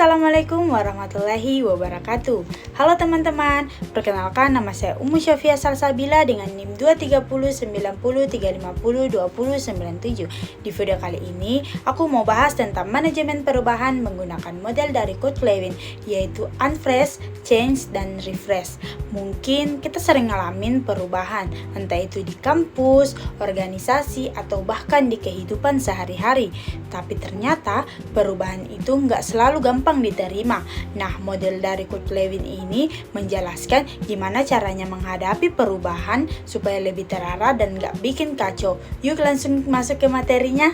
Assalamualaikum warahmatullahi wabarakatuh. Halo teman-teman, perkenalkan nama saya Ummu Syafia Salsabila dengan NIM 23090302097. Di video kali ini, aku mau bahas tentang manajemen perubahan menggunakan model dari Kurt Lewin, yaitu unfresh, change, dan refresh. Mungkin kita sering ngalamin perubahan, entah itu di kampus, organisasi, atau bahkan di kehidupan sehari-hari. Tapi ternyata perubahan itu nggak selalu gampang diterima. Nah, model dari Kurt Lewin ini menjelaskan gimana caranya menghadapi perubahan supaya lebih terarah dan nggak bikin kacau. Yuk langsung masuk ke materinya.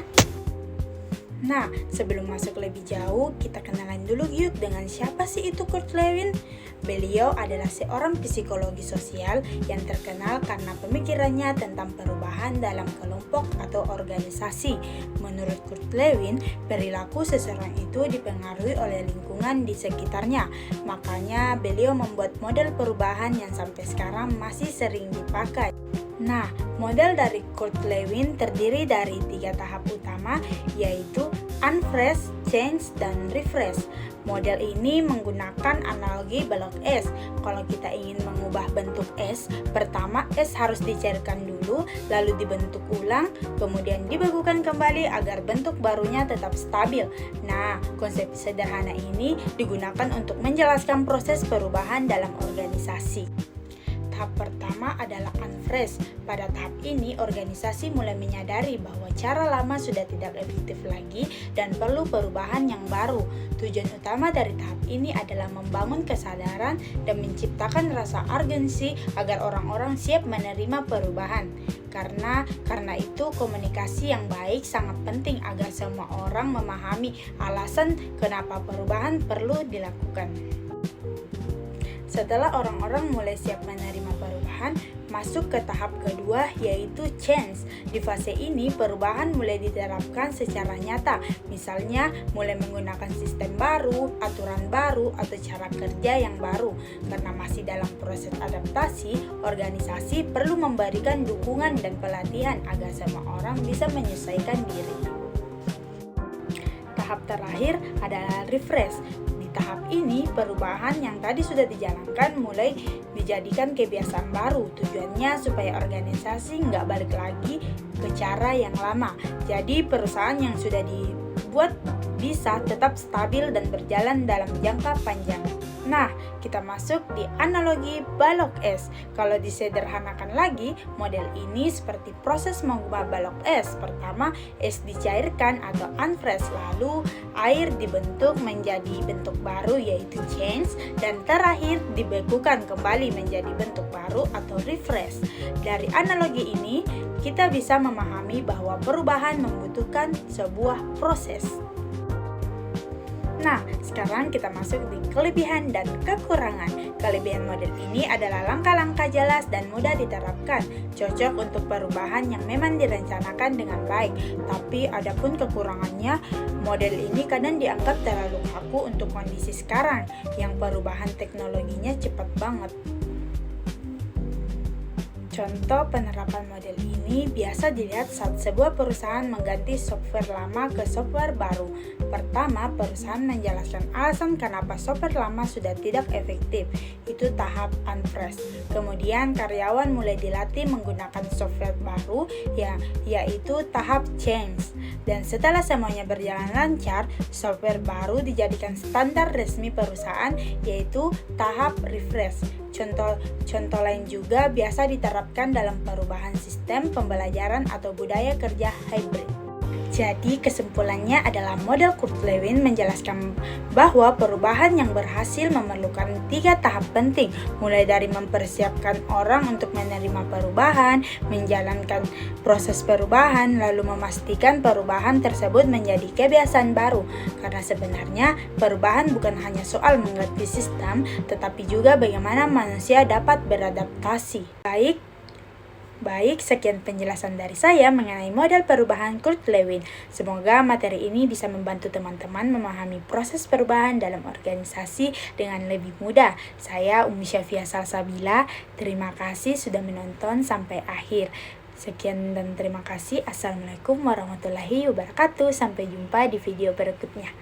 Nah, sebelum masuk lebih jauh, kita kenalan dulu yuk dengan siapa sih itu Kurt Lewin. Beliau adalah seorang psikologi sosial yang terkenal karena pemikirannya tentang perubahan dalam kelompok atau organisasi. Menurut Kurt Lewin, perilaku seseorang itu dipengaruhi oleh lingkungan di sekitarnya. Makanya beliau membuat model perubahan yang sampai sekarang masih sering dipakai. Nah, model dari Kurt Lewin terdiri dari 3 tahap utama, yaitu unfresh, change, dan refresh. Model ini menggunakan analogi balok es. Kalau kita ingin mengubah bentuk es, pertama es harus dicairkan dulu, lalu dibentuk ulang, kemudian dibekukan kembali agar bentuk barunya tetap stabil. Nah, konsep sederhana ini digunakan untuk menjelaskan proses perubahan dalam organisasi. Tahap pertama adalah unfresh. Pada tahap ini, organisasi mulai menyadari bahwa cara lama sudah tidak efektif lagi dan perlu perubahan yang baru. Tujuan utama dari tahap ini adalah membangun kesadaran dan menciptakan rasa urgensi agar orang-orang siap menerima perubahan. Karena itu komunikasi yang baik sangat penting agar semua orang memahami alasan kenapa perubahan perlu dilakukan. Setelah orang-orang mulai siap menerima perubahan, masuk ke tahap kedua yaitu change. Di fase ini perubahan mulai diterapkan secara nyata, misalnya mulai menggunakan sistem baru, aturan baru, atau cara kerja yang baru. Karena masih dalam proses adaptasi, organisasi perlu memberikan dukungan dan pelatihan agar semua orang bisa menyesuaikan diri. Tahap terakhir adalah refresh. Tahap ini, perubahan yang tadi sudah dijalankan mulai dijadikan kebiasaan baru. Tujuannya supaya organisasi nggak balik lagi ke cara yang lama. Jadi perusahaan yang sudah dibuat bisa tetap stabil dan berjalan dalam jangka panjang. Nah, kita masuk di analogi balok es. Kalau disederhanakan lagi, model ini seperti proses mengubah balok es. Pertama, es dicairkan atau unfresh, lalu air dibentuk menjadi bentuk baru yaitu change, dan terakhir dibekukan kembali menjadi bentuk baru atau refresh. Dari analogi ini, kita bisa memahami bahwa perubahan membutuhkan sebuah proses. Nah, sekarang kita masuk di kelebihan dan kekurangan. Kelebihan model ini adalah langkah-langkah jelas dan mudah diterapkan, cocok untuk perubahan yang memang direncanakan dengan baik. Tapi adapun kekurangannya, model ini kadang dianggap terlalu kaku untuk kondisi sekarang, yang perubahan teknologinya cepat banget. Contoh penerapan model ini biasa dilihat saat sebuah perusahaan mengganti software lama ke software baru. Pertama, perusahaan menjelaskan alasan kenapa software lama sudah tidak efektif. Itu tahap unfresh. Kemudian karyawan mulai dilatih menggunakan software baru, yaitu tahap change. Dan setelah semuanya berjalan lancar, software baru dijadikan standar resmi perusahaan, yaitu tahap refresh. Contoh lain juga biasa diterapkan dalam perubahan sistem pembelajaran atau budaya kerja hybrid. Jadi kesimpulannya adalah model Kurt Lewin menjelaskan bahwa perubahan yang berhasil memerlukan 3 tahap penting, mulai dari mempersiapkan orang untuk menerima perubahan, menjalankan proses perubahan, lalu memastikan perubahan tersebut menjadi kebiasaan baru. Karena sebenarnya perubahan bukan hanya soal mengganti sistem, tetapi juga bagaimana manusia dapat beradaptasi. Baik, sekian penjelasan dari saya mengenai model perubahan Kurt Lewin. Semoga materi ini bisa membantu teman-teman memahami proses perubahan dalam organisasi dengan lebih mudah. Saya Ummu Syafia Salsabila, terima kasih sudah menonton sampai akhir. Sekian dan terima kasih. Assalamualaikum warahmatullahi wabarakatuh. Sampai jumpa di video berikutnya.